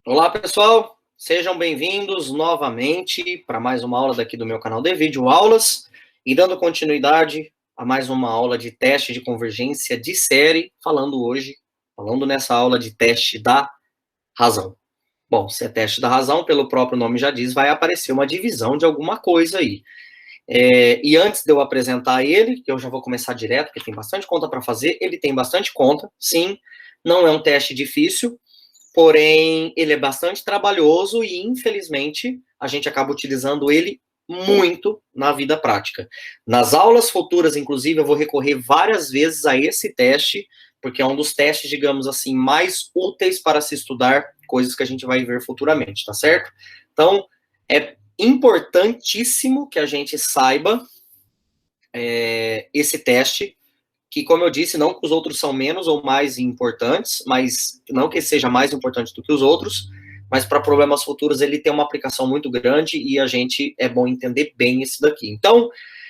Olá, pessoal. Sejam bem-vindos novamente para mais uma aula daqui do meu canal de vídeo aulas e dando continuidade a mais uma aula de teste de convergência de série, falando nessa aula de teste da razão. Bom, se é teste da razão, pelo próprio nome já diz, vai aparecer uma divisão de alguma coisa aí. E antes de eu apresentar ele, que eu já vou começar direto, porque tem bastante conta para fazer, ele tem bastante conta, sim, não é um teste difícil, porém, ele é bastante trabalhoso e, infelizmente, a gente acaba utilizando ele muito na vida prática. Nas aulas futuras, inclusive, eu vou recorrer várias vezes a esse teste, porque é um dos testes, digamos assim, mais úteis para se estudar coisas que a gente vai ver futuramente, tá certo? Então, é importantíssimo que a gente saiba esse teste, que, como eu disse, não que os outros são menos ou mais importantes, mas não que seja mais importante do que os outros, mas para problemas futuros ele tem uma aplicação muito grande e a gente é bom entender bem isso daqui. Então,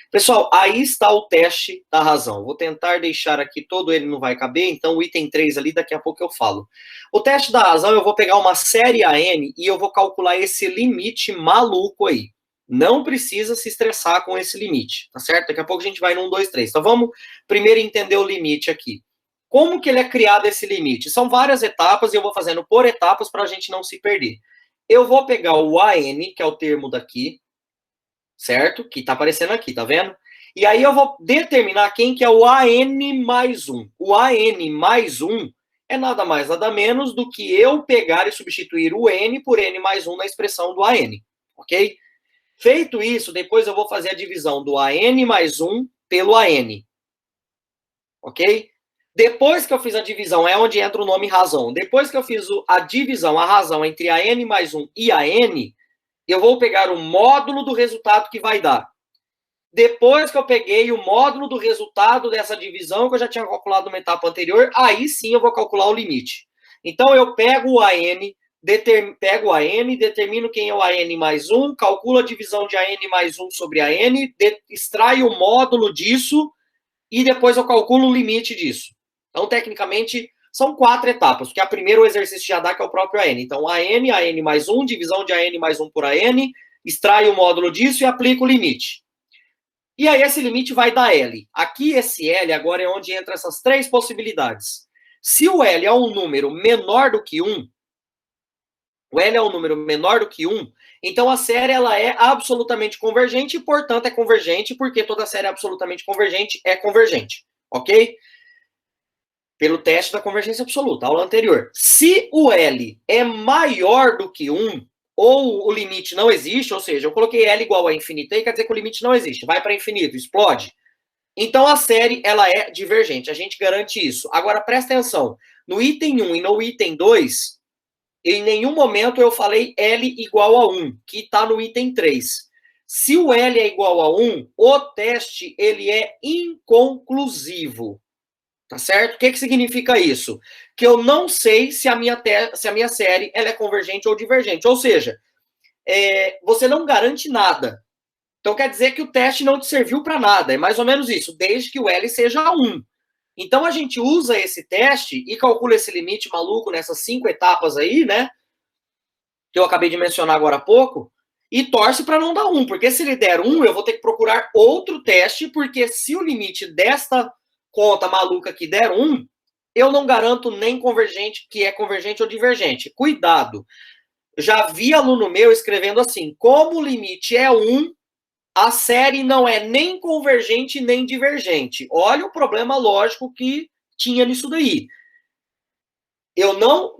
pessoal, aí está o teste da razão. Vou tentar deixar aqui, todo ele não vai caber, então o item 3 ali, daqui a pouco eu falo. O teste da razão, eu vou pegar uma série AN e eu vou calcular esse limite maluco aí. Não precisa se estressar com esse limite, tá certo? Daqui a pouco a gente vai no 1, 2, 3. Então vamos primeiro entender o limite aqui. Como que ele é criado esse limite? São várias etapas e eu vou fazendo por etapas para a gente não se perder. Eu vou pegar o AN, que é o termo daqui, certo? Que está aparecendo aqui, tá vendo? E aí eu vou determinar quem que é o AN mais 1. O AN mais 1 é nada mais, nada menos do que eu pegar e substituir o N por N mais 1 na expressão do AN, ok? Feito isso, depois eu vou fazer a divisão do AN mais 1 pelo AN. Ok? Depois que eu fiz a divisão, é onde entra o nome razão. Depois que eu fiz a divisão, a razão entre a N mais 1 e a N, eu vou pegar o módulo do resultado que vai dar. Depois que eu peguei o módulo do resultado dessa divisão, que eu já tinha calculado numa etapa anterior, aí sim eu vou calcular o limite. Então eu pego o AN, determino quem é o AN mais 1, calculo a divisão de AN mais 1 sobre AN, extraio o módulo disso e depois eu calculo o limite disso. Então, tecnicamente, são 4 etapas, porque a primeira o exercício já dá, que é o próprio AN. Então, AN mais 1, divisão de AN mais 1 por AN, extrai o módulo disso e aplica o limite. E aí esse limite vai dar L. Aqui esse L agora é onde entra essas 3 possibilidades. Se o L é um número menor do que 1, o L é um número menor do que 1, então a série ela é absolutamente convergente e, portanto, é convergente, porque toda série absolutamente convergente é convergente, ok? Pelo teste da convergência absoluta, aula anterior. Se o L é maior do que 1, ou o limite não existe, ou seja, eu coloquei L igual a infinito, aí quer dizer que o limite não existe, vai para infinito, explode. Então a série ela é divergente, a gente garante isso. Agora presta atenção, no item 1 e no item 2, em nenhum momento eu falei L igual a 1, que está no item 3. Se o L é igual a 1, o teste ele é inconclusivo. Tá certo? O que significa isso? Que eu não sei se a minha série ela é convergente ou divergente. Ou seja, você não garante nada. Então quer dizer que o teste não te serviu para nada. É mais ou menos isso, desde que o L seja 1. Então a gente usa esse teste e calcula esse limite maluco nessas 5 etapas aí, né? Que eu acabei de mencionar agora há pouco, e torce para não dar 1, porque se ele der 1, eu vou ter que procurar outro teste, porque se o limite desta conta maluca que der 1, eu não garanto nem convergente, que é convergente ou divergente. Cuidado. Já vi aluno meu escrevendo assim: como o limite é 1, a série não é nem convergente nem divergente. Olha o problema lógico que tinha nisso daí.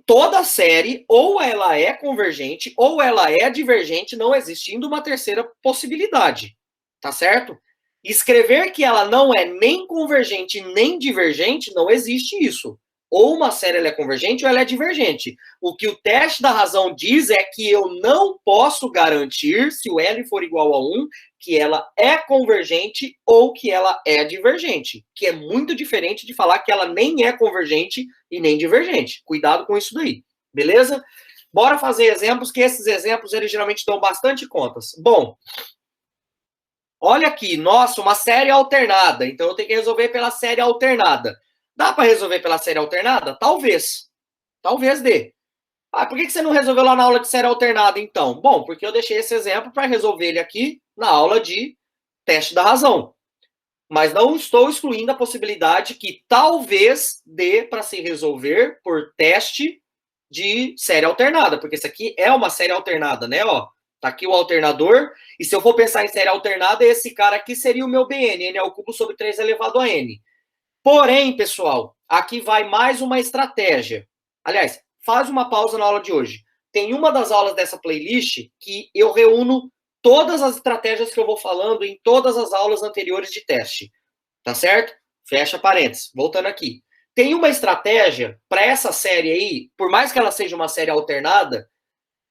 Toda série, ou ela é convergente, ou ela é divergente, não existindo uma terceira possibilidade, tá certo? Escrever que ela não é nem convergente nem divergente, não existe isso. Ou uma série ela é convergente ou ela é divergente. O que o teste da razão diz é que eu não posso garantir, se o L for igual a 1, que ela é convergente ou que ela é divergente, que é muito diferente de falar que ela nem é convergente e nem divergente. Cuidado com isso daí, beleza? Bora fazer exemplos, que esses exemplos eles geralmente dão bastante contas. Bom, olha aqui, nossa, uma série alternada, então eu tenho que resolver pela série alternada. Dá para resolver pela série alternada? Talvez. Talvez dê. Ah, por que você não resolveu lá na aula de série alternada, então? Bom, porque eu deixei esse exemplo para resolver ele aqui na aula de teste da razão. Mas não estou excluindo a possibilidade que talvez dê para se resolver por teste de série alternada, porque isso aqui é uma série alternada, né? Ó, tá aqui o alternador, e se eu for pensar em série alternada, esse cara aqui seria o meu Bn, n ao cubo sobre 3 elevado a n. Porém, pessoal, aqui vai mais uma estratégia. Aliás, faz uma pausa na aula de hoje. Tem uma das aulas dessa playlist que eu reúno todas as estratégias que eu vou falando em todas as aulas anteriores de teste. Tá certo? Fecha parênteses. Voltando aqui. Tem uma estratégia para essa série aí, por mais que ela seja uma série alternada,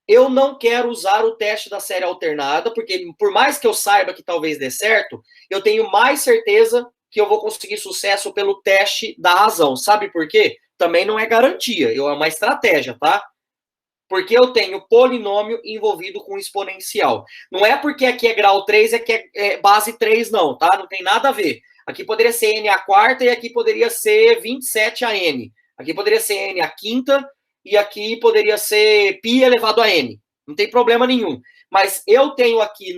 eu não quero usar o teste da série alternada, porque por mais que eu saiba que talvez dê certo, eu tenho mais certeza que eu vou conseguir sucesso pelo teste da razão. Sabe por quê? Também não é garantia, é uma estratégia, tá? Porque eu tenho polinômio envolvido com exponencial. Não é porque aqui é grau 3, é que é base 3, não, tá? Não tem nada a ver. Aqui poderia ser n a quarta e aqui poderia ser 27 a n. Aqui poderia ser n a quinta e aqui poderia ser π elevado a n. Não tem problema nenhum. Mas eu tenho aqui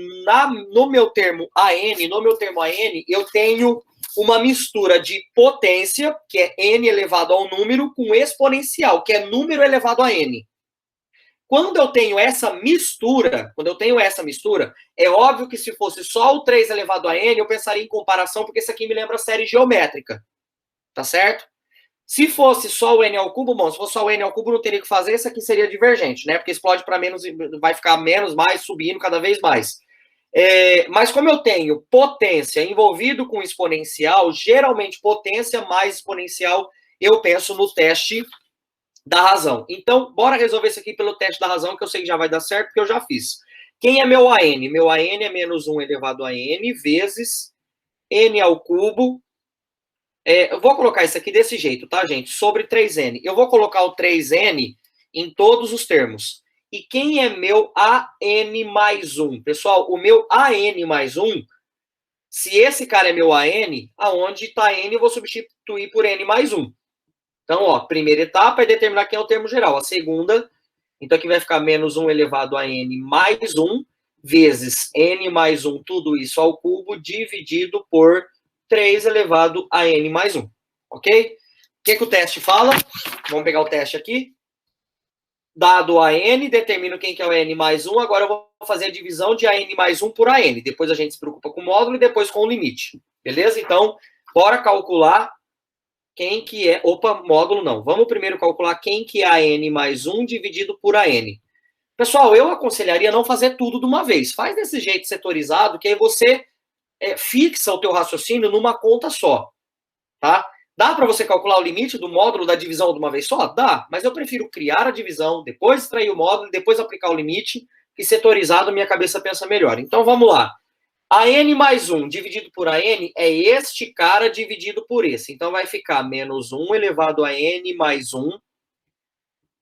no meu termo AN, eu tenho uma mistura de potência, que é n elevado ao número, com exponencial, que é número elevado a n. Quando eu tenho essa mistura, é óbvio que se fosse só o 3 elevado a n, eu pensaria em comparação, porque isso aqui me lembra série geométrica. Tá certo? Se fosse só o n ao cubo, bom, se fosse só o n ao cubo, não teria que fazer, isso aqui seria divergente, né? Porque explode para menos, vai ficar menos, mais, subindo cada vez mais. Mas como eu tenho potência envolvido com exponencial, geralmente potência mais exponencial, eu penso no teste da razão. Então, bora resolver isso aqui pelo teste da razão, que eu sei que já vai dar certo, porque eu já fiz. Quem é meu AN? Meu AN é menos 1 elevado a n vezes n ao cubo. Eu vou colocar isso aqui desse jeito, tá, gente? Sobre 3n. Eu vou colocar o 3n em todos os termos. E quem é meu AN mais 1? Pessoal, o meu AN mais 1, se esse cara é meu AN, aonde está n, eu vou substituir por n mais 1. Então, ó, primeira etapa é determinar quem é o termo geral. A segunda, então aqui vai ficar menos 1 elevado a n mais 1, vezes n mais 1, tudo isso ao cubo, dividido por 3 elevado a n mais 1. Ok? O que o teste fala? Vamos pegar o teste aqui. Dado a n, determino quem que é o n mais 1. Agora eu vou fazer a divisão de a n mais 1 por a n. Depois a gente se preocupa com o módulo e depois com o limite. Beleza? Então, bora calcular quem que é... Opa, módulo não. Vamos primeiro calcular quem que é a n mais 1 dividido por a n. Pessoal, eu aconselharia não fazer tudo de uma vez. Faz desse jeito setorizado, que aí você fixa o teu raciocínio numa conta só. Tá? Dá para você calcular o limite do módulo da divisão de uma vez só? Dá, mas eu prefiro criar a divisão, depois extrair o módulo, depois aplicar o limite, e setorizado minha cabeça pensa melhor. Então vamos lá. A n mais 1 dividido por a n é este cara dividido por esse. Então vai ficar menos 1 elevado a n mais 1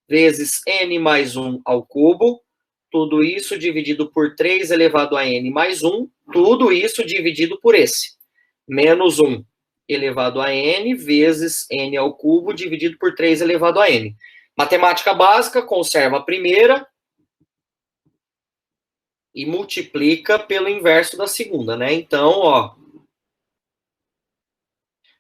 vezes n mais 1 ao cubo. Tudo isso dividido por 3 elevado a n mais 1. Tudo isso dividido por esse. Menos 1 elevado a n vezes n ao cubo dividido por 3 elevado a n. Matemática básica, conserva a primeira e multiplica pelo inverso da segunda, né? Então, ó,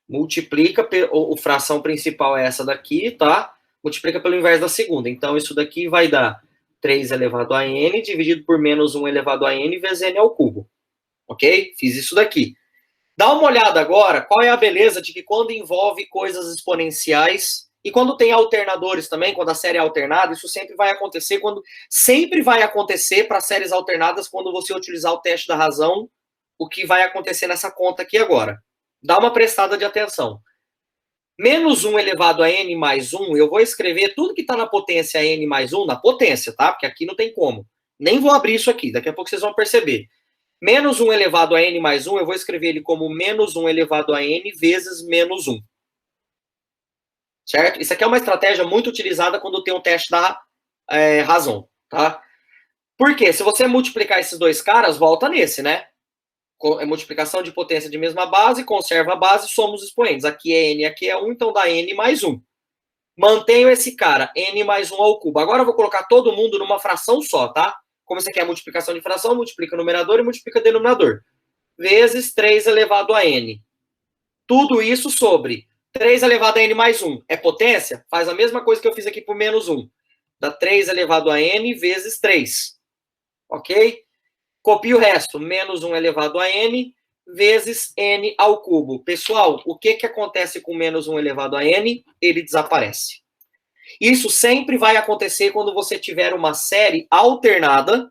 multiplica, o fração principal é essa daqui, tá? Multiplica pelo inverso da segunda. Então, isso daqui vai dar 3 elevado a n dividido por menos 1 elevado a n vezes n ao cubo. Ok? Fiz isso daqui. Dá uma olhada agora, qual é a beleza de que quando envolve coisas exponenciais, e quando tem alternadores também, quando a série é alternada, isso sempre vai acontecer para séries alternadas quando você utilizar o teste da razão, o que vai acontecer nessa conta aqui agora. Dá uma prestada de atenção. Menos 1 elevado a n mais 1, eu vou escrever tudo que está na potência n mais 1, na potência, tá? Porque aqui não tem como. Nem vou abrir isso aqui, daqui a pouco vocês vão perceber. Menos 1 elevado a n mais 1, eu vou escrever ele como menos 1 elevado a n vezes menos 1. Certo? Isso aqui é uma estratégia muito utilizada quando tem um teste da razão, tá? Por quê? Se você multiplicar esses dois caras, volta nesse, né? Multiplicação de potência de mesma base, conserva a base, somos expoentes. Aqui é n, aqui é 1, então dá n mais 1. Mantenho esse cara, n mais 1 ao cubo. Agora eu vou colocar todo mundo numa fração só, tá? Como você quer multiplicação de fração, multiplica o numerador e multiplica o denominador. Vezes 3 elevado a n. Tudo isso sobre 3 elevado a n mais 1. É potência? Faz a mesma coisa que eu fiz aqui por menos 1. Dá 3 elevado a n vezes 3. Ok? Copio o resto. Menos 1 elevado a n vezes n ao cubo. Pessoal, o que acontece com menos 1 elevado a n? Ele desaparece. Isso sempre vai acontecer quando você tiver uma série alternada.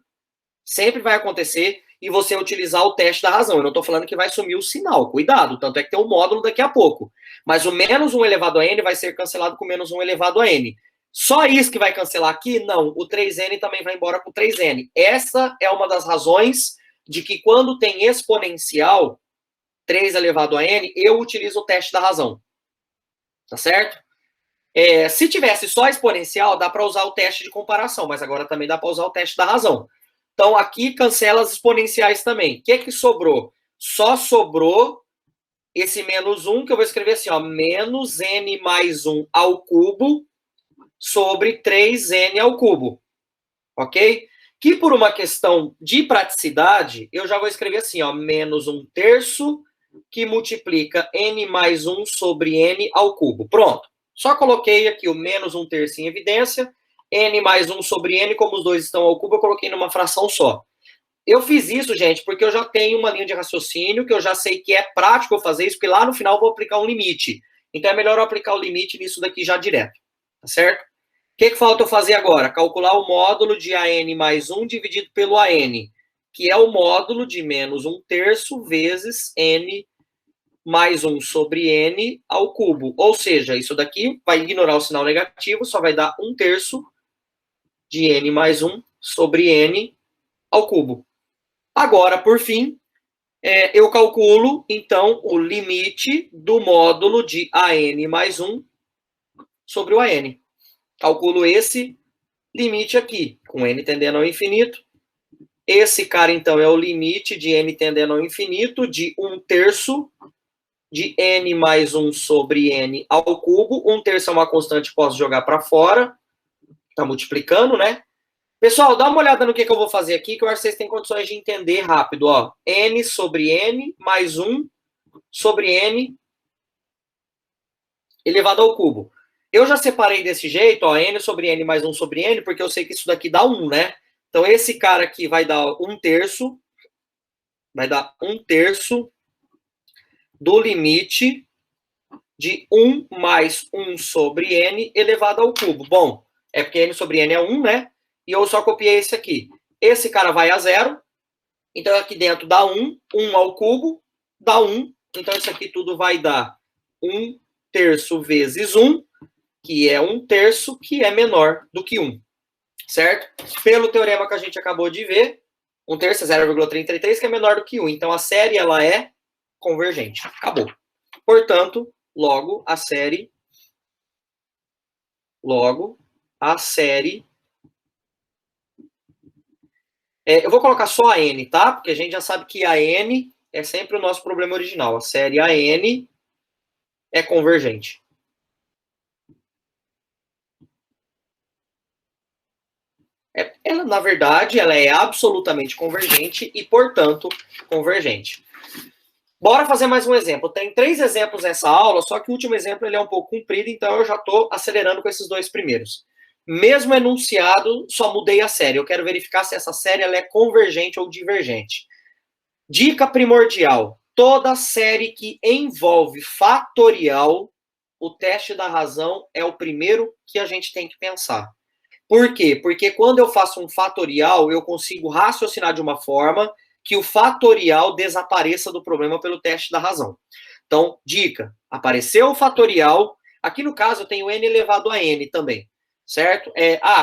Sempre vai acontecer e você utilizar o teste da razão. Eu não estou falando que vai sumir o sinal. Cuidado, tanto é que tem um módulo daqui a pouco. Mas o menos 1 elevado a n vai ser cancelado com menos 1 elevado a n. Só isso que vai cancelar aqui? Não. O 3n também vai embora com 3n. Essa é uma das razões de que quando tem exponencial, 3 elevado a n, eu utilizo o teste da razão. Tá certo? Se tivesse só exponencial, dá para usar o teste de comparação, mas agora também dá para usar o teste da razão. Então, aqui cancela as exponenciais também. O que sobrou? Só sobrou esse menos 1, que eu vou escrever assim, ó, menos n mais 1 ao cubo sobre 3n ao cubo. Ok? Que por uma questão de praticidade, eu já vou escrever assim, ó, menos 1/3 que multiplica n mais 1 sobre n ao cubo. Pronto. Só coloquei aqui o menos 1/3 em evidência, n mais 1 sobre n, como os dois estão ao cubo, eu coloquei numa fração só. Eu fiz isso, gente, porque eu já tenho uma linha de raciocínio, que eu já sei que é prático eu fazer isso, porque lá no final eu vou aplicar um limite. Então é melhor eu aplicar o limite nisso daqui já direto, tá certo? O que falta eu fazer agora? Calcular o módulo de AN mais 1 dividido pelo AN, que é o módulo de menos 1/3 vezes n mais 1 sobre n ao cubo. Ou seja, isso daqui vai ignorar o sinal negativo, só vai dar 1/3 de n mais 1 sobre n ao cubo. Agora, por fim, eu calculo, então, o limite do módulo de AN mais 1 sobre o AN. Calculo esse limite aqui, com n tendendo ao infinito. Esse cara, então, é o limite de n tendendo ao infinito de 1/3 de n mais 1 sobre n ao cubo. 1/3 é uma constante que posso jogar para fora. Está multiplicando, né? Pessoal, dá uma olhada no que eu vou fazer aqui, que eu acho que vocês têm condições de entender rápido. Ó. N sobre n mais 1 sobre n elevado ao cubo. Eu já separei desse jeito, ó, n sobre n mais 1 sobre n, porque eu sei que isso daqui dá 1, né? Então, esse cara aqui vai dar 1/3, vai dar 1/3 do limite de 1 mais 1 sobre n elevado ao cubo. Bom, é porque n sobre n é 1, né? E eu só copiei esse aqui. Esse cara vai a 0. Então, aqui dentro dá 1. 1 ao cubo dá 1. Então, isso aqui tudo vai dar 1/3 vezes 1, que é 1/3, que é menor do que 1. Certo? Pelo teorema que a gente acabou de ver, 1/3 é 0,33, que é menor do que 1. Então, a série ela é convergente. Acabou. Portanto, logo, a série eu vou colocar só a n, tá? Porque a gente já sabe que a n é sempre o nosso problema original. A série AN é convergente. Ela, na verdade, ela é absolutamente convergente e, portanto, convergente. Bora fazer mais um exemplo. Tem 3 exemplos nessa aula, só que o último exemplo ele é um pouco comprido, então eu já estou acelerando com esses 2 primeiros. Mesmo enunciado, só mudei a série. Eu quero verificar se essa série ela é convergente ou divergente. Dica primordial. Toda série que envolve fatorial, o teste da razão é o primeiro que a gente tem que pensar. Por quê? Porque quando eu faço um fatorial, eu consigo raciocinar de uma forma que o fatorial desapareça do problema pelo teste da razão. Então, dica, apareceu o fatorial, aqui no caso eu tenho n elevado a n também, certo?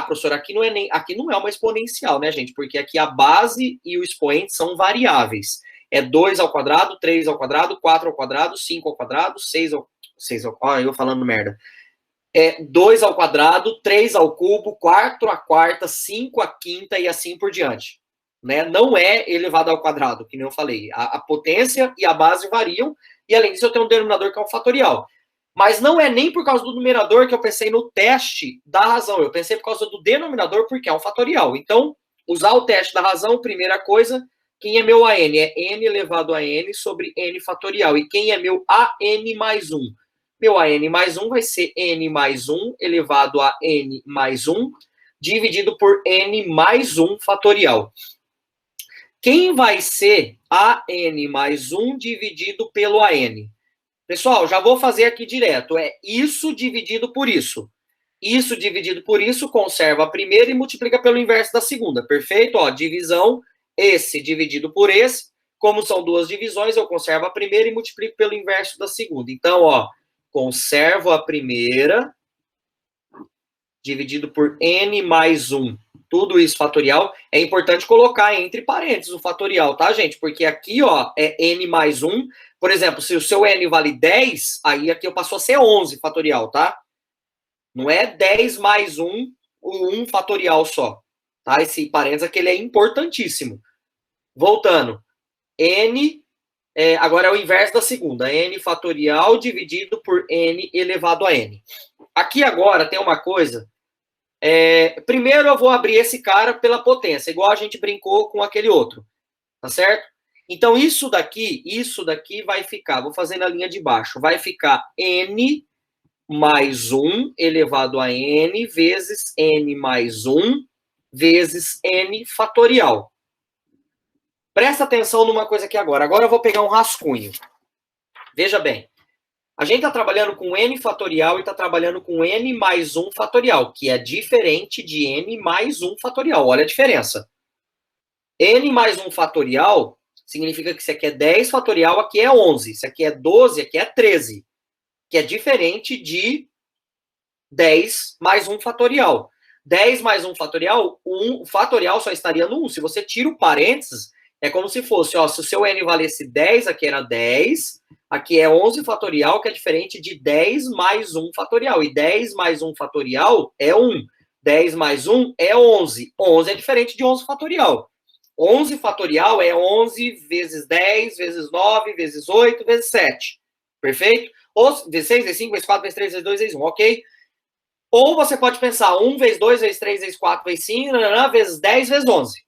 Professor, aqui não é uma exponencial, né, gente? Porque aqui a base e o expoente são variáveis. É 2 ao quadrado, 3 ao quadrado, 4 ao quadrado, 5 ao quadrado, 6 ao... eu falando merda. 2 ao quadrado, 3 ao cubo, 4 à quarta, 5 à quinta e assim por diante. Né? Não é elevado ao quadrado, que nem eu falei. A potência e a base variam, e além disso eu tenho um denominador que é um fatorial. Mas não é nem por causa do numerador que eu pensei no teste da razão. Eu pensei por causa do denominador, porque é um fatorial. Então, usar o teste da razão, primeira coisa, quem é meu AN? É n elevado a n sobre n fatorial. E quem é meu AN mais 1? Meu AN mais 1 vai ser n mais 1 elevado a n mais 1, dividido por n mais 1 fatorial. Quem vai ser AN mais 1 dividido pelo AN? Pessoal, já vou fazer aqui direto. É isso dividido por isso. Isso dividido por isso conserva a primeira e multiplica pelo inverso da segunda. Perfeito? Ó, divisão, esse dividido por esse. Como são duas divisões, eu conservo a primeira e multiplico pelo inverso da segunda. Então, ó, conservo a primeira dividido por n mais 1. Tudo isso fatorial. É importante colocar entre parênteses o fatorial, tá, gente? Porque aqui, ó, é n mais 1. Por exemplo, se o seu n vale 10, aí aqui eu passo a ser 11 fatorial, tá? Não é 10 mais 1, o 1 fatorial só. Tá? Esse parênteses aqui ele é importantíssimo. Voltando. N, agora é o inverso da segunda. N fatorial dividido por n elevado a n. Aqui agora tem uma coisa. Primeiro eu vou abrir esse cara pela potência, igual a gente brincou com aquele outro. Tá certo? Então, isso daqui vai ficar, vou fazer na linha de baixo, vai ficar n mais 1 elevado a n vezes n mais 1 vezes n fatorial. Presta atenção numa coisa aqui agora. Agora eu vou pegar um rascunho. Veja bem. A gente está trabalhando com n fatorial e está trabalhando com n mais 1 fatorial, que é diferente de n mais 1 fatorial. Olha a diferença. N mais 1 fatorial significa que isso aqui é 10 fatorial, aqui é 11. Isso aqui é 12, aqui é 13. Que é diferente de 10 mais 1 fatorial. 10 mais 1 fatorial, o fatorial só estaria no 1. Se você tira o parênteses, é como se fosse, ó, se o seu n valesse 10, aqui era 10, aqui é 11 fatorial, que é diferente de 10 mais 1 fatorial. E 10 mais 1 fatorial é 1. 10 mais 1 é 11. 11 é diferente de 11 fatorial. 11 fatorial é 11 vezes 10, vezes 9, vezes 8, vezes 7. Perfeito? Ou vezes 6, vezes 5, vezes 4, vezes 3, vezes 2, vezes 1, ok? Ou você pode pensar 1 vezes 2, vezes 3, vezes 4, vezes 5, vezes 10, vezes 11.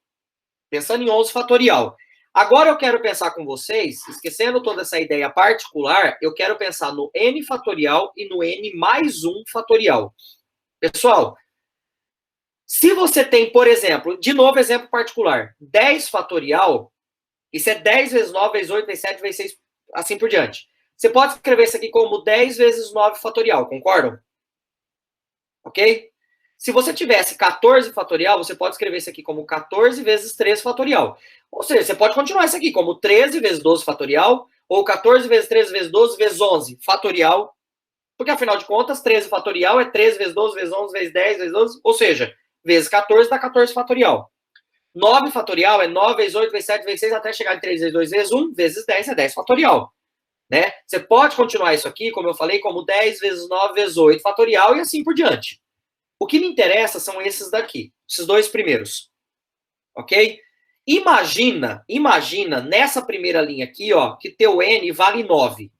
Pensando em 11 fatorial. Agora eu quero pensar com vocês, esquecendo toda essa ideia particular, eu quero pensar no n fatorial e no n mais 1 fatorial. Pessoal, se você tem, por exemplo, de novo exemplo particular, 10 fatorial, isso é 10 vezes 9, vezes 8, vezes 7, vezes 6, assim por diante. Você pode escrever isso aqui como 10 vezes 9 fatorial, concordam? Ok? Se você tivesse 14 fatorial, você pode escrever isso aqui como 14 vezes 3 fatorial. Ou seja, você pode continuar isso aqui como 13 vezes 12 fatorial, ou 14 vezes 13 vezes 12 vezes 11 fatorial, porque afinal de contas, 13 fatorial é 13 vezes 12 vezes 11 vezes 10 vezes 12, ou seja, vezes 14 dá 14 fatorial. 9 fatorial é 9 vezes 8 vezes 7 vezes 6 até chegar em 3 vezes 2 vezes 1 vezes 10 é 10 fatorial. Né? Você pode continuar isso aqui, como eu falei, como 10 vezes 9 vezes 8 fatorial e assim por diante. O que me interessa são esses daqui, esses dois primeiros. Ok? Imagina nessa primeira linha aqui, ó, que teu n vale 9.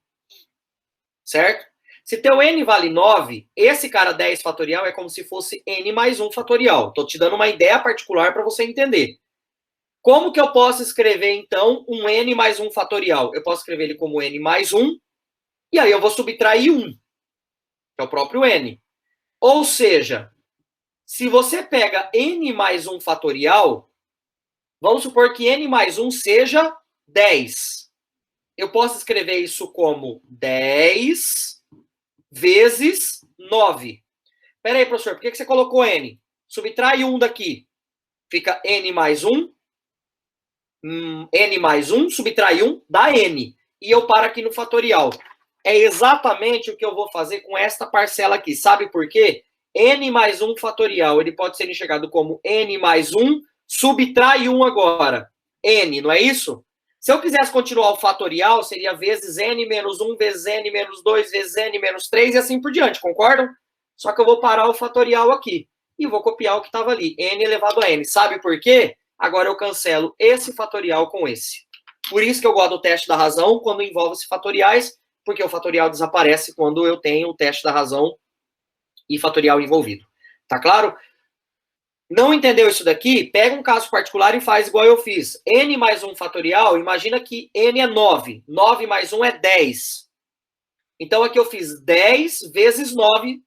Certo? Se teu n vale 9, esse cara 10 fatorial é como se fosse n mais 1 fatorial. Estou te dando uma ideia particular para você entender. Como que eu posso escrever, então, um n mais 1 fatorial? Eu posso escrever ele como n mais 1, e aí eu vou subtrair 1, que é o próprio n. Ou seja, se você pega n mais 1 fatorial, vamos supor que n mais 1 seja 10. Eu posso escrever isso como 10 vezes 9. Espera aí, professor, por que você colocou n? Subtrai 1 daqui. Fica n mais 1. N mais 1, subtrai 1, dá n. E eu paro aqui no fatorial. É exatamente o que eu vou fazer com esta parcela aqui. Sabe por quê? N mais 1 fatorial, ele pode ser enxergado como n mais 1, subtrai 1 agora. N, não é isso? Se eu quisesse continuar o fatorial, seria vezes n menos 1, vezes n menos 2, vezes n menos 3 e assim por diante, concordam? Só que eu vou parar o fatorial aqui. E vou copiar o que estava ali, n elevado a n. Sabe por quê? Agora eu cancelo esse fatorial com esse. Por isso que eu gosto do teste da razão, quando envolve-se fatoriais, porque o fatorial desaparece quando eu tenho o teste da razão e fatorial envolvido. Tá claro? Não entendeu isso daqui? Pega um caso particular e faz igual eu fiz. N mais 1 fatorial, imagina que N é 9. 9 mais 1 é 10. Então, aqui eu fiz 10 vezes 9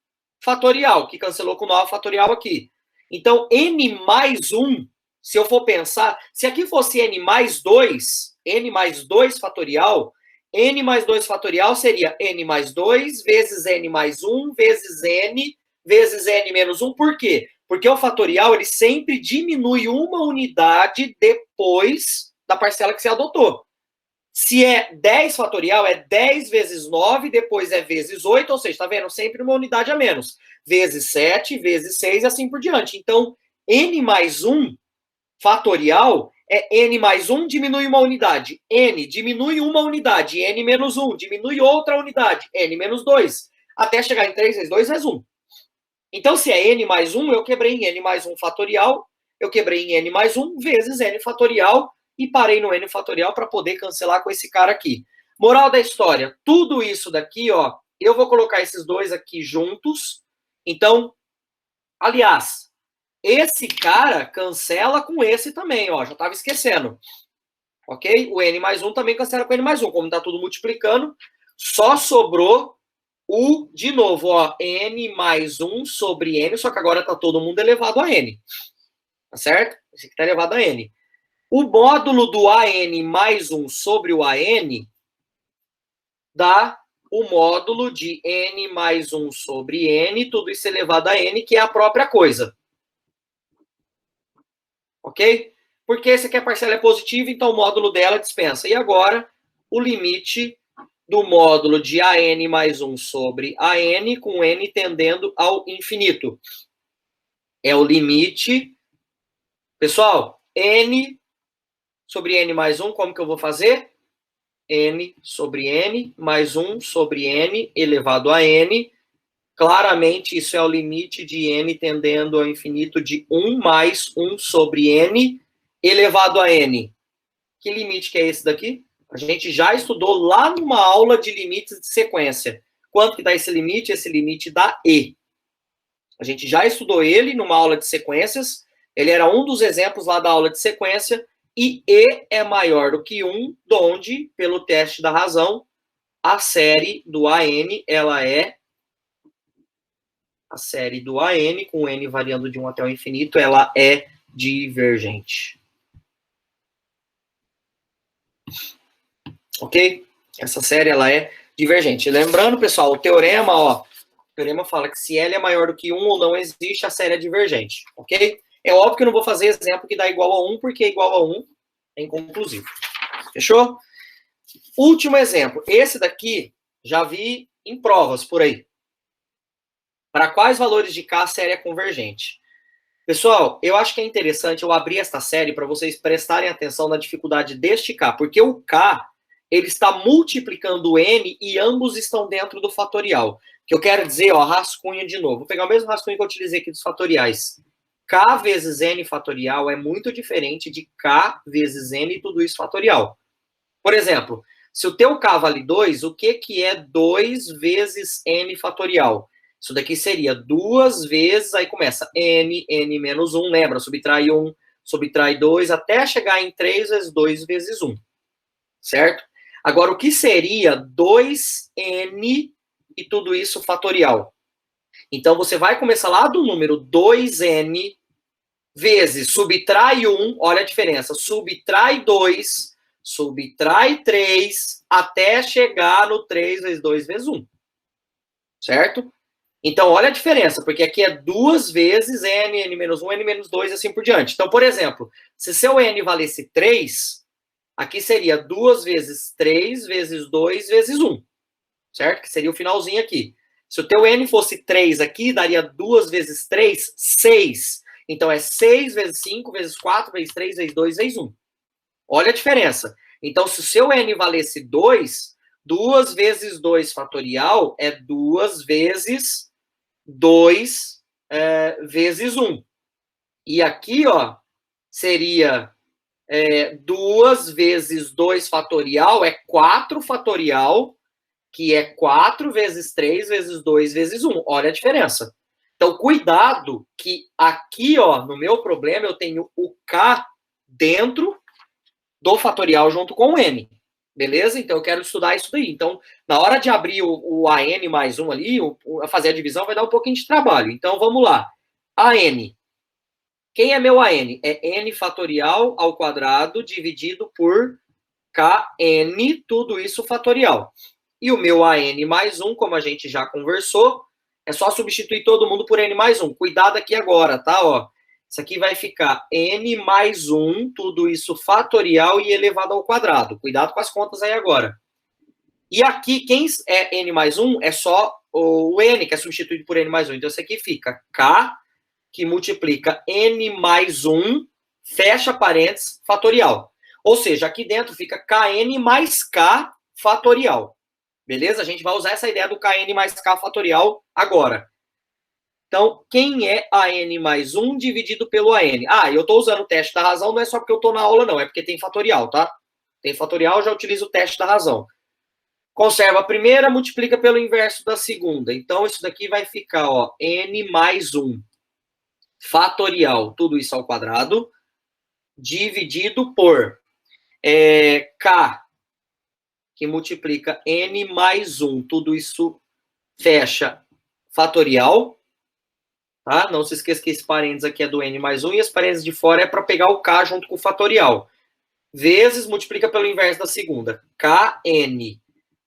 fatorial, que cancelou com 9 fatorial aqui. Então, N mais 1, se eu for pensar, se aqui fosse N mais 2 fatorial, N mais 2 fatorial seria N mais 2 vezes N mais 1 vezes N menos 1. Por quê? Porque o fatorial, ele sempre diminui uma unidade depois da parcela que você adotou. Se é 10 fatorial, é 10 vezes 9, depois é vezes 8, ou seja, está vendo? Sempre uma unidade a menos. Vezes 7, vezes 6 e assim por diante. Então, N mais 1 fatorial é N mais 1 diminui uma unidade. N diminui uma unidade. N menos 1 diminui outra unidade. N menos 2. Até chegar em 3 vezes 2 vezes 1. Então, se é N mais 1, eu quebrei em N mais 1 fatorial. Eu quebrei em N mais 1 vezes N fatorial. E parei no N fatorial para poder cancelar com esse cara aqui. Moral da história, tudo isso daqui, ó, eu vou colocar esses dois aqui juntos. Então, aliás, esse cara cancela com esse também, ó, já estava esquecendo. Ok? O N mais 1 também cancela com N mais 1, como está tudo multiplicando, só sobrou o, de novo, ó, N mais 1 sobre N, só que agora está todo mundo elevado a N. Tá certo? Esse aqui está elevado a N. O módulo do AN mais 1 sobre o AN dá o módulo de N mais 1 sobre N, tudo isso elevado a N, que é a própria coisa. Ok? Porque esse aqui a parcela é positiva, então o módulo dela dispensa. E agora, o limite do módulo de AN mais 1 sobre AN, com N tendendo ao infinito. É o limite... Pessoal, N sobre N mais 1, como que eu vou fazer? N sobre N mais 1 sobre N elevado a N. Claramente, isso é o limite de N tendendo ao infinito de 1 mais 1 sobre N elevado a N. Que limite que é esse daqui? A gente já estudou lá numa aula de limites de sequência. Quanto que dá esse limite? Esse limite dá E. A gente já estudou ele numa aula de sequências. Ele era um dos exemplos lá da aula de sequência. E E é maior do que 1, onde, pelo teste da razão, a série do AN, ela é a série do AN, com N variando de 1 até o infinito, ela é divergente. Ok? Essa série, ela é divergente. Lembrando, pessoal, o teorema, ó, o teorema fala que se L é maior do que 1 ou não existe, a série é divergente. Ok? É óbvio que eu não vou fazer exemplo que dá igual a 1, porque igual a 1 é inconclusivo. Fechou? Último exemplo. Esse daqui, já vi em provas por aí. Para quais valores de K a série é convergente? Pessoal, eu acho que é interessante eu abrir esta série para vocês prestarem atenção na dificuldade deste K, porque o K, ele está multiplicando o N e ambos estão dentro do fatorial. Que eu quero dizer, ó, rascunho de novo. Vou pegar o mesmo rascunho que eu utilizei aqui dos fatoriais. K vezes N fatorial é muito diferente de K vezes N e tudo isso fatorial. Por exemplo, se o teu K vale 2, o que é 2 vezes N fatorial? Isso daqui seria 2 vezes, aí começa N, N menos 1, lembra? Subtrai 1, subtrai 2, até chegar em 3 vezes 2 vezes 1. Certo? Agora, o que seria 2N e tudo isso fatorial? Então, você vai começar lá do número 2N vezes subtrai 1, olha a diferença, subtrai 2, subtrai 3, até chegar no 3 vezes 2 vezes 1. Certo? Então, olha a diferença, porque aqui é 2 vezes N, N menos 1, N menos 2, e assim por diante. Então, por exemplo, se seu N valesse 3, aqui seria 2 vezes 3 vezes 2 vezes 1. Certo? Que seria o finalzinho aqui. Se o teu N fosse 3 aqui, daria 2 vezes 3, 6. Então, é 6 vezes 5 vezes 4 vezes 3 vezes 2 vezes 1. Olha a diferença. Então, se o seu N valesse 2, 2 vezes 2 fatorial é 2 vezes 2 vezes 1. E aqui, ó, seria 2 vezes 2 fatorial é 4 fatorial, que é 4 vezes 3 vezes 2 vezes 1. Olha a diferença. Então, cuidado que aqui, ó, no meu problema, eu tenho o K dentro do fatorial junto com o N. Beleza? Então, eu quero estudar isso daí. Então, na hora de abrir o AN mais 1 ali, fazer a divisão, vai dar um pouquinho de trabalho. Então, vamos lá. AN. Quem é meu AN? É N fatorial ao quadrado dividido por KN, tudo isso fatorial. E o meu AN mais 1, como a gente já conversou, é só substituir todo mundo por N mais 1. Cuidado aqui agora, tá? Ó, isso aqui vai ficar N mais 1, tudo isso fatorial e elevado ao quadrado. Cuidado com as contas aí agora. E aqui, quem é N mais 1 é só o N, que é substituído por N mais 1. Então, isso aqui fica K, que multiplica N mais 1, fecha parênteses, fatorial. Ou seja, aqui dentro fica Kn mais K fatorial. Beleza? A gente vai usar essa ideia do Kn mais K fatorial agora. Então, quem é a N mais 1 dividido pelo AN? Ah, eu estou usando o teste da razão, não é só porque eu estou na aula, não. É porque tem fatorial, tá? Tem fatorial, já utilizo o teste da razão. Conserva a primeira, multiplica pelo inverso da segunda. Então, isso daqui vai ficar, ó, N mais 1 fatorial, tudo isso ao quadrado, dividido por K, que multiplica N mais 1, tudo isso fecha fatorial, tá? Não se esqueça que esse parênteses aqui é do N mais 1 e esse parênteses de fora é para pegar o K junto com o fatorial. Vezes, multiplica pelo inverso da segunda. Kn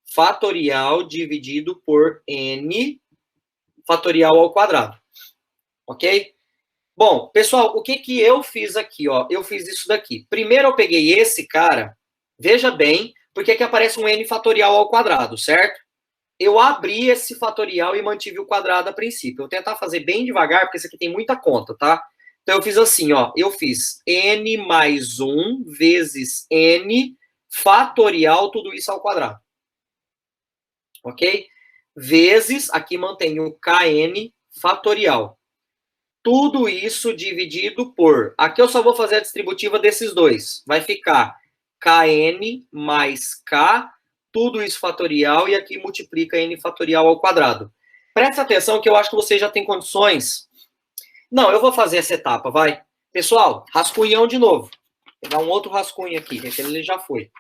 fatorial dividido por N fatorial ao quadrado. Ok? Bom, pessoal, o que que eu fiz aqui, ó? Eu fiz isso daqui. Primeiro eu peguei esse cara, veja bem, porque aqui aparece um N fatorial ao quadrado, certo? Eu abri esse fatorial e mantive o quadrado a princípio. Eu vou tentar fazer bem devagar, porque isso aqui tem muita conta, tá? Então eu fiz assim, ó. Eu fiz N mais 1 vezes N fatorial, tudo isso ao quadrado. Ok? Vezes, aqui mantenho o Kn fatorial. Tudo isso dividido por... Aqui eu só vou fazer a distributiva desses dois. Vai ficar Kn mais K, tudo isso fatorial, e aqui multiplica N fatorial ao quadrado. Presta atenção que eu acho que você já tem condições. Não, eu vou fazer essa etapa, vai. Pessoal, rascunhão de novo. Vou pegar um outro rascunho aqui, que aquele já foi.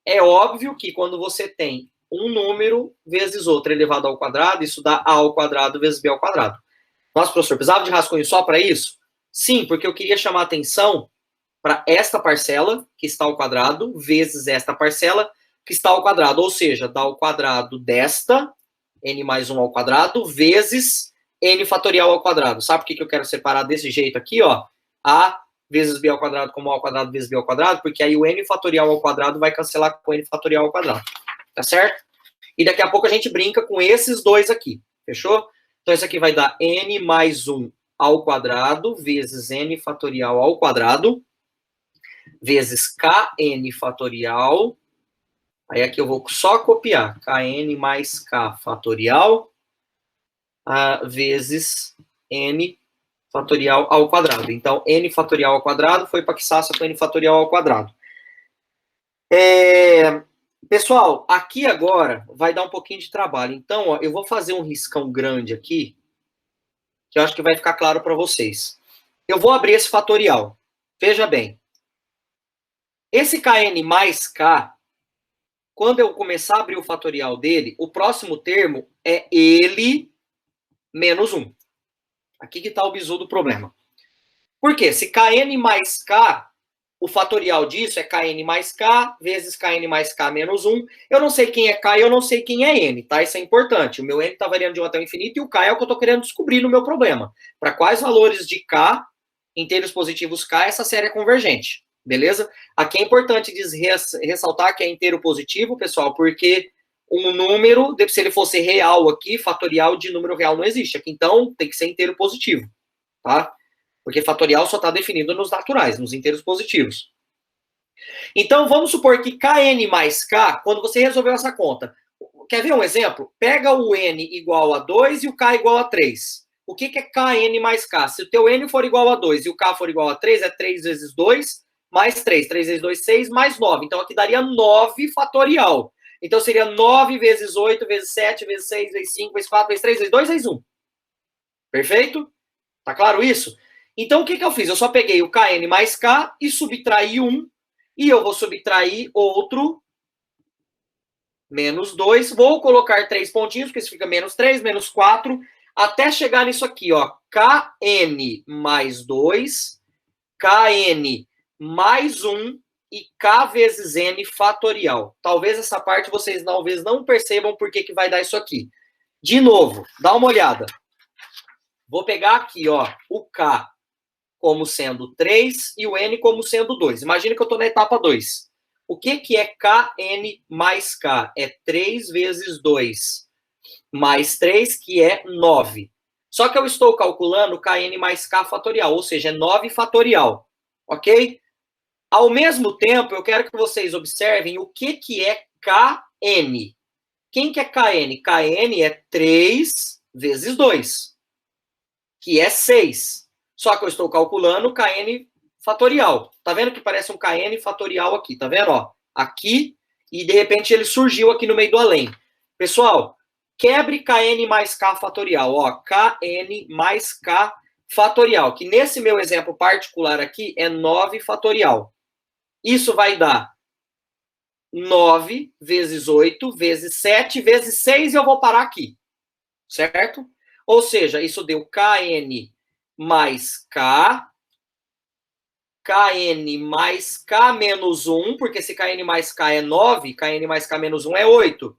É óbvio que quando você tem um número vezes outro elevado ao quadrado, isso dá A ao quadrado vezes B ao quadrado. Nossa, professor, precisava de rascunho só para isso? Sim, porque eu queria chamar a atenção para esta parcela, que está ao quadrado, vezes esta parcela, que está ao quadrado. Ou seja, dá ao quadrado desta, N mais 1 ao quadrado, vezes N fatorial ao quadrado. Sabe por que eu quero separar desse jeito aqui, ó? A vezes B ao quadrado como A ao quadrado vezes B ao quadrado, porque aí o N fatorial ao quadrado vai cancelar com N fatorial ao quadrado. Tá certo? E daqui a pouco a gente brinca com esses dois aqui. Fechou? Então, isso aqui vai dar N mais 1 ao quadrado, vezes N fatorial ao quadrado, vezes Kn fatorial. Aí aqui eu vou só copiar. Kn mais K fatorial, vezes N fatorial ao quadrado. Então, N fatorial ao quadrado foi para que saça com N fatorial ao quadrado. Pessoal, aqui agora vai dar um pouquinho de trabalho. Então, ó, eu vou fazer um riscão grande aqui, que eu acho que vai ficar claro para vocês. Eu vou abrir esse fatorial. Veja bem. Esse Kn mais K, quando eu começar a abrir o fatorial dele, o próximo termo é ele menos 1. Aqui que está o bizu do problema. Por quê? Se Kn mais K, o fatorial disso é Kn mais K vezes Kn mais K menos 1. Eu não sei quem é K e eu não sei quem é N, tá? Isso é importante. O meu N está variando de 1 até o infinito e o K é o que eu estou querendo descobrir no meu problema. Para quais valores de K, inteiros positivos K, essa série é convergente. Beleza? Aqui é importante ressaltar que é inteiro positivo, pessoal, porque um número, se ele fosse real aqui, fatorial de número real não existe. Aqui, então, tem que ser inteiro positivo, tá? Porque fatorial só está definido nos naturais, nos inteiros positivos. Então, vamos supor que Kn mais K, quando você resolveu essa conta, quer ver um exemplo? Pega o N igual a 2 e o K igual a 3. O que é Kn mais K? Se o teu N for igual a 2 e o K for igual a 3, é 3 vezes 2 mais 3. 3 vezes 2, 6, mais 9. Então, aqui daria 9 fatorial. Então seria 9 vezes 8, vezes 7, vezes 6, vezes 5, vezes 4, vezes 3, vezes 2, vezes 1. Perfeito? Tá claro isso? Então, o que eu fiz? Eu só peguei o Kn mais K e subtraí 1. E eu vou subtrair outro menos 2. Vou colocar 3 pontinhos, porque isso fica menos 3, menos 4, até chegar nisso aqui, ó. Kn mais 2, Kn mais 1 e K vezes N fatorial. Talvez essa parte vocês talvez não percebam por que vai dar isso aqui. De novo, dá uma olhada. Vou pegar aqui, ó, o K como sendo 3 e o N como sendo 2. Imagina que eu estou na etapa 2. O que é Kn mais K? É 3 vezes 2 mais 3, que é 9. Só que eu estou calculando Kn mais K fatorial, ou seja, é 9 fatorial. Ok? Ao mesmo tempo, eu quero que vocês observem o que é Kn. Quem que é Kn? Kn é 3 vezes 2, que é 6. Só que eu estou calculando Kn fatorial. Tá vendo que parece um Kn fatorial aqui? Tá vendo? Ó, aqui, e de repente ele surgiu aqui no meio do além. Pessoal, quebre Kn mais K fatorial. Ó, Kn mais K fatorial, que nesse meu exemplo particular aqui é 9 fatorial. Isso vai dar 9 vezes 8 vezes 7 vezes 6 e eu vou parar aqui. Certo? Ou seja, isso deu Kn mais K, Kn mais K menos 1, porque se Kn mais K é 9, Kn mais K menos 1 é 8.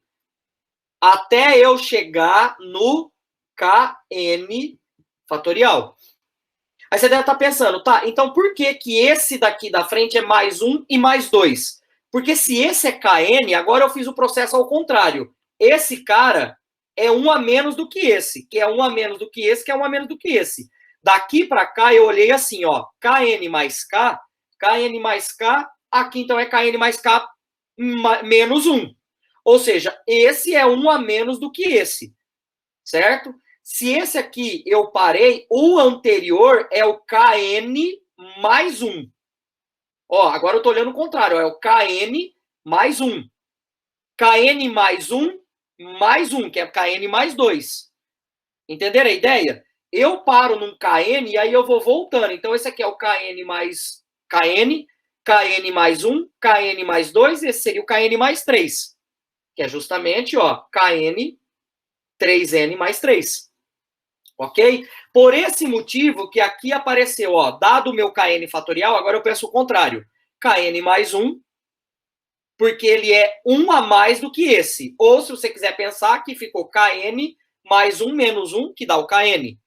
Até eu chegar no Kn fatorial. Aí você deve estar pensando, tá, então por que esse daqui da frente é mais 1 e mais 2? Porque se esse é Kn, agora eu fiz o processo ao contrário. Esse cara é 1 a menos do que esse, que é 1 a menos do que esse, que é 1 a menos do que esse. Daqui para cá eu olhei assim, ó, Kn mais K, aqui então é Kn mais K menos 1. Ou seja, esse é 1 a menos do que esse, certo? Se esse aqui eu parei, o anterior é o Kn mais 1. Ó, agora eu estou olhando o contrário, ó, é o Kn mais 1. Kn mais 1 mais 1, que é Kn mais 2. Entenderam a ideia? Eu paro num Kn e aí eu vou voltando. Então, esse aqui é o Kn mais Kn, Kn mais 1, Kn mais 2, esse seria o Kn mais 3. Que é justamente, ó, Kn 3N mais 3. Ok? Por esse motivo que aqui apareceu, ó, dado o meu Kn fatorial, agora eu penso o contrário. Kn mais 1, porque ele é 1 a mais do que esse. Ou, se você quiser pensar, que ficou Kn mais 1 menos 1, que dá o Kn.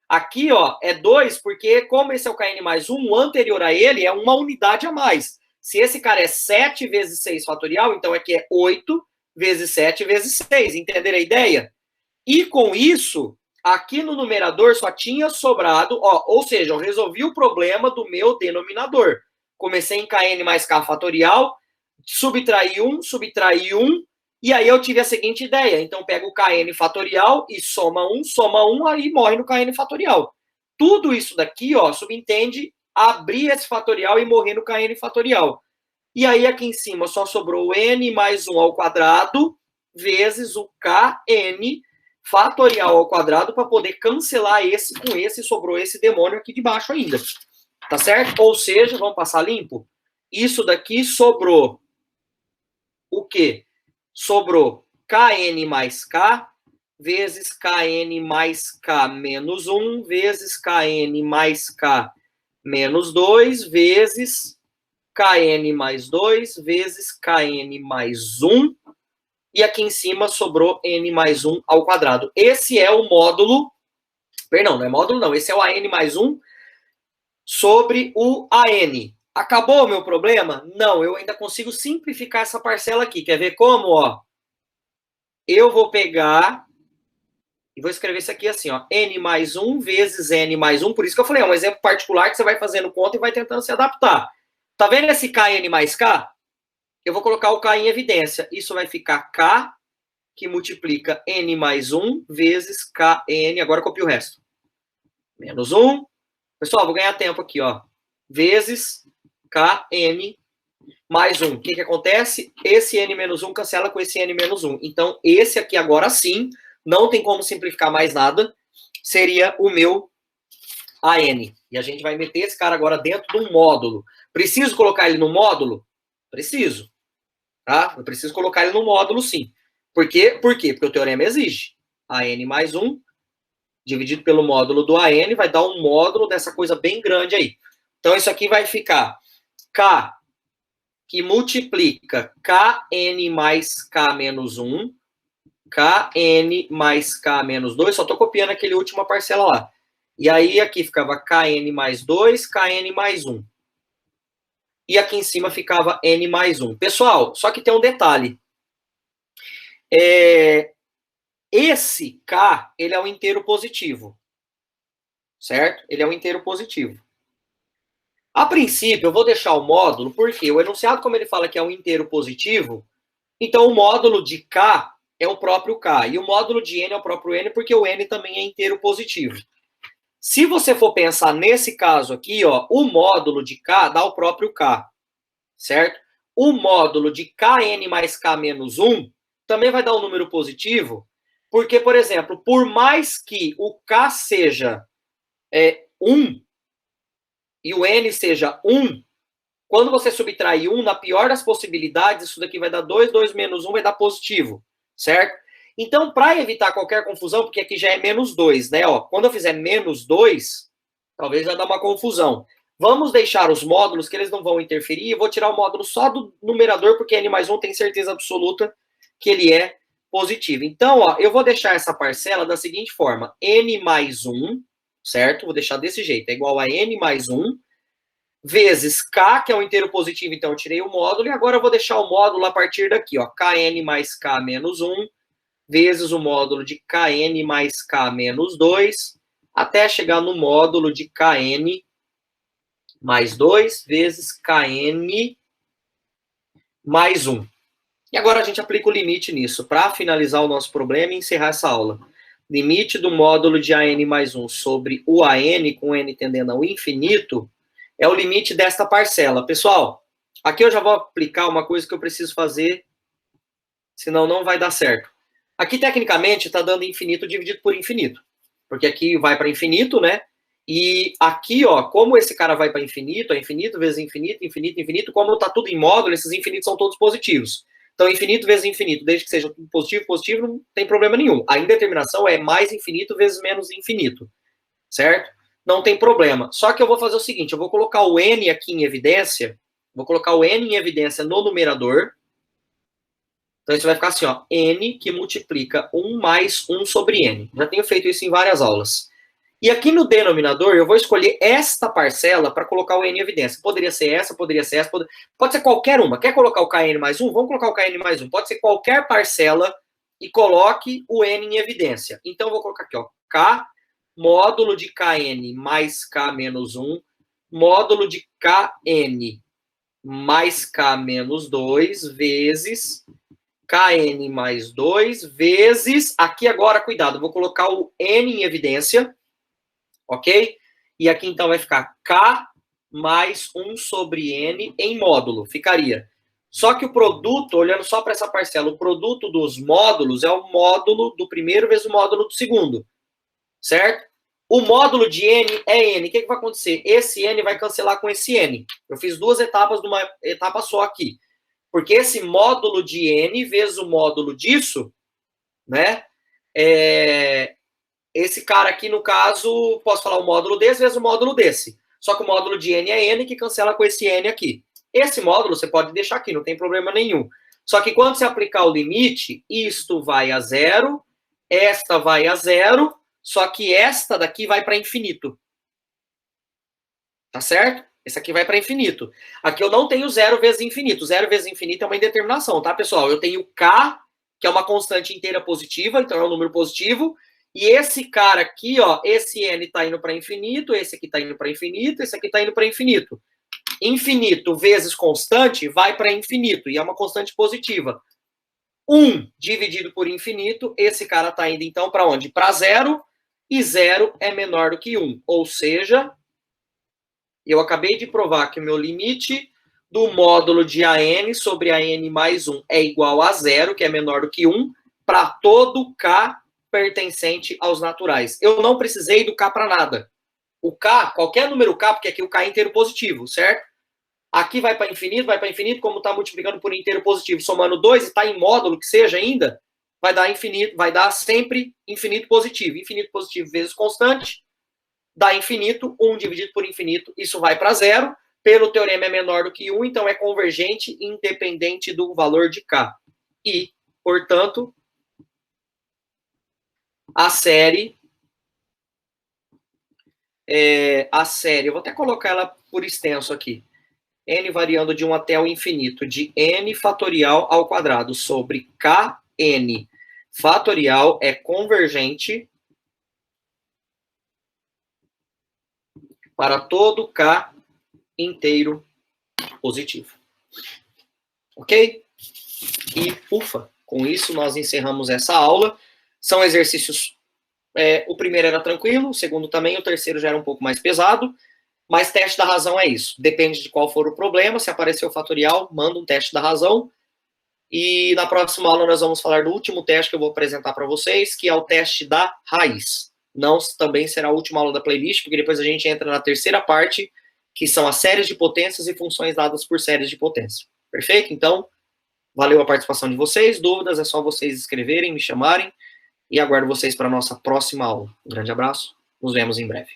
Aqui, ó, é 2, porque como esse é o Kn mais 1, o anterior a ele é uma unidade a mais. Se esse cara é 7 vezes 6 fatorial, então aqui é 8 vezes 7 vezes 6. Entenderam a ideia? E com isso, aqui no numerador só tinha sobrado, ó, ou seja, eu resolvi o problema do meu denominador. Comecei em Kn mais K fatorial, subtraí 1, e aí eu tive a seguinte ideia. Então, pega o Kn fatorial e soma 1, aí morre no Kn fatorial. Tudo isso daqui, ó, subentende abrir esse fatorial e morrer no Kn fatorial. E aí, aqui em cima, só sobrou o n mais 1 ao quadrado vezes o Kn fatorial ao quadrado para poder cancelar esse com esse, sobrou esse demônio aqui de baixo ainda. Tá certo? Ou seja, vamos passar limpo? Isso daqui sobrou o quê? Sobrou Kn mais K vezes Kn mais K menos 1 vezes Kn mais K menos 2 vezes Kn mais 2 vezes Kn mais 1. E aqui em cima sobrou n mais 1 ao quadrado. Esse é o módulo... Perdão, não é módulo não. Esse é o an mais 1 sobre o an. Acabou o meu problema? Não, eu ainda consigo simplificar essa parcela aqui. Quer ver como? Ó, eu vou pegar e vou escrever isso aqui assim, ó, n mais 1 vezes n mais 1. Por isso que eu falei, é um exemplo particular que você vai fazendo conta e vai tentando se adaptar. Tá vendo esse Kn mais K? Eu vou colocar o K em evidência. Isso vai ficar K, que multiplica n mais 1 vezes Kn. Agora copio o resto. Menos 1. Pessoal, vou ganhar tempo aqui, ó. Vezes Kn mais 1. O que acontece? Esse n-1 cancela com esse n-1. Então, esse aqui agora sim, não tem como simplificar mais nada, seria o meu AN. E a gente vai meter esse cara agora dentro de um módulo. Preciso colocar ele no módulo? Preciso. Tá? Eu preciso colocar ele no módulo, sim. Por quê? Porque o teorema exige. AN mais 1, dividido pelo módulo do AN, vai dar um módulo dessa coisa bem grande aí. Então, isso aqui vai ficar K, que multiplica Kn mais K menos 1, Kn mais K menos 2, só estou copiando aquele última parcela lá. E aí, aqui ficava Kn mais 2, Kn mais 1. E aqui em cima ficava N mais 1. Pessoal, só que tem um detalhe. Esse K, ele é um inteiro positivo. Certo? Ele é um inteiro positivo. A princípio, eu vou deixar o módulo, porque o enunciado, como ele fala que é um inteiro positivo, então o módulo de K é o próprio K. E o módulo de N é o próprio N, porque o N também é inteiro positivo. Se você for pensar nesse caso aqui, ó, o módulo de K dá o próprio K. Certo? O módulo de Kn mais K menos 1 também vai dar um número positivo, porque, por exemplo, por mais que o K seja 1 e o N seja 1, quando você subtrair 1, na pior das possibilidades, isso daqui vai dar 2, 2 menos 1 vai dar positivo, certo? Então, para evitar qualquer confusão, porque aqui já é menos 2, né? Ó, quando eu fizer menos 2, talvez já dá uma confusão. Vamos deixar os módulos, que eles não vão interferir. Eu vou tirar o módulo só do numerador, porque n mais 1 tem certeza absoluta que ele é positivo. Então, ó, eu vou deixar essa parcela da seguinte forma. N mais 1, certo? Vou deixar desse jeito. É igual a n mais 1, vezes k, que é um inteiro positivo, então eu tirei o módulo. E agora eu vou deixar o módulo a partir daqui, ó. Kn mais k menos 1, vezes o módulo de Kn mais k menos 2, até chegar no módulo de Kn mais 2 vezes Kn mais 1. E agora a gente aplica o limite nisso, para finalizar o nosso problema e encerrar essa aula. Limite do módulo de AN mais 1 sobre o AN, com N tendendo ao infinito, é o limite desta parcela. Pessoal, aqui eu já vou aplicar uma coisa que eu preciso fazer, senão não vai dar certo. Aqui, tecnicamente, está dando infinito dividido por infinito, porque aqui vai para infinito, né? E aqui, ó, como esse cara vai para infinito, é infinito vezes infinito, infinito, infinito, como está tudo em módulo, esses infinitos são todos positivos. Então, infinito vezes infinito, desde que seja positivo, positivo, não tem problema nenhum. A indeterminação é mais infinito vezes menos infinito, certo? Não tem problema. Só que eu vou fazer o seguinte, eu vou colocar o n aqui em evidência, vou colocar o n em evidência no numerador. Então, isso vai ficar assim, ó, n que multiplica 1 mais 1 sobre n. Já tenho feito isso em várias aulas. E aqui no denominador, eu vou escolher esta parcela para colocar o n em evidência. Poderia ser essa, poderia ser essa, pode ser qualquer uma. Quer colocar o Kn mais 1? Vamos colocar o Kn mais 1. Pode ser qualquer parcela e coloque o n em evidência. Então, eu vou colocar aqui, ó, K, módulo de Kn mais K menos 1, módulo de Kn mais K menos 2, vezes Kn mais 2, vezes... Aqui agora, cuidado, vou colocar o n em evidência, ok? E aqui, então, vai ficar K mais 1 sobre N em módulo. Ficaria. Só que o produto, olhando só para essa parcela, o produto dos módulos é o módulo do primeiro vezes o módulo do segundo. Certo? O módulo de N é N. O que vai acontecer? Esse N vai cancelar com esse N. Eu fiz duas etapas de uma etapa só aqui. Porque esse módulo de N vezes o módulo disso, né? Esse cara aqui, no caso, posso falar o módulo desse vezes o módulo desse. Só que o módulo de N é N, que cancela com esse N aqui. Esse módulo você pode deixar aqui, não tem problema nenhum. Só que quando você aplicar o limite, isto vai a zero, esta vai a zero, só que esta daqui vai para infinito. Tá certo? Esse aqui vai para infinito. Aqui eu não tenho zero vezes infinito. Zero vezes infinito é uma indeterminação, tá, pessoal? Eu tenho K, que é uma constante inteira positiva, então é um número positivo. E esse cara aqui, ó, esse n está indo para infinito, esse aqui está indo para infinito, esse aqui está indo para infinito. Infinito vezes constante vai para infinito, e é uma constante positiva. 1 dividido por infinito, esse cara está indo então para onde? Para zero, e zero é menor do que 1. Ou seja, eu acabei de provar que o meu limite do módulo de AN sobre AN mais 1 é igual a 0, que é menor do que 1, para todo K pertencente aos naturais. Eu não precisei do K para nada. O K, qualquer número K, porque aqui o K é inteiro positivo, certo? Aqui vai para infinito, como está multiplicando por inteiro positivo, somando 2 e está em módulo que seja ainda, vai dar infinito, vai dar sempre infinito positivo. Infinito positivo vezes constante, dá infinito, 1 dividido por infinito, isso vai para 0. Pelo teorema é menor do que 1, então é convergente independente do valor de K. E, portanto, a série, eu vou até colocar ela por extenso aqui, n variando de 1 até o infinito, de n fatorial ao quadrado sobre kn fatorial é convergente para todo k inteiro positivo. Ok? E, ufa, com isso nós encerramos essa aula. São exercícios, o primeiro era tranquilo, o segundo também, o terceiro já era um pouco mais pesado, mas teste da razão é isso. Depende de qual for o problema, se aparecer o fatorial, manda um teste da razão. E na próxima aula nós vamos falar do último teste que eu vou apresentar para vocês, que é o teste da raiz. Não também será a última aula da playlist, porque depois a gente entra na terceira parte, que são as séries de potências e funções dadas por séries de potência. Perfeito? Então, valeu a participação de vocês. Dúvidas é só vocês escreverem, me chamarem. E aguardo vocês para a nossa próxima aula. Um grande abraço. Nos vemos em breve.